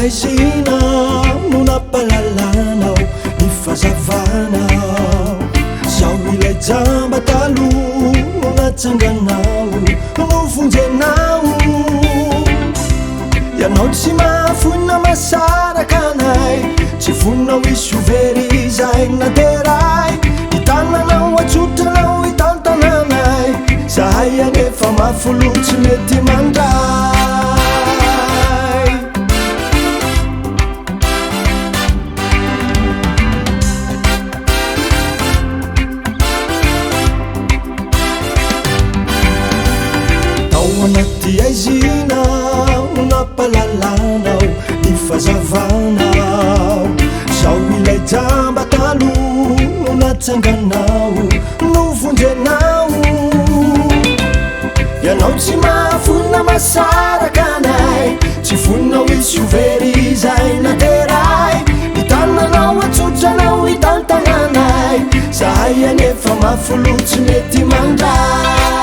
aizina no nampalalanao ny fazavanao zao ilay jamba talo no natsanganao no vonjenao ianao tsy mahafoina masaraka anay tsy voninao isy overizay nateray hitananao atsotranao hitantananay zahay anefa mafolo tsy mety mandray anaty aizina no nampalalanao ny fazavanao zao ilay jamba talo no natsanganao no vonjenao ianao tsy mahafonina masaraka anay tsy voninao isy overizay nateray hitananao atsotranao hitantananay zahay anefa mafolo tsy mety mandray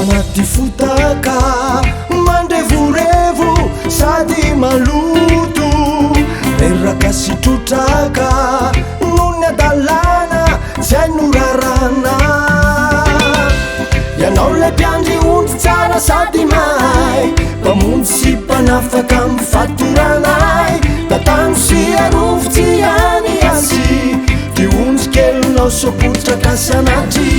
anaty fotaka mandrevorevo sady maloto reraka sitrotraka no ny adalana zay norarana ianao lay mpiandry ondy tsara sady mahay mpamonjy sy mpanafaka mifatoranay da tano sy arofotsy any asy ty onjy kelonao sopotraka sanatry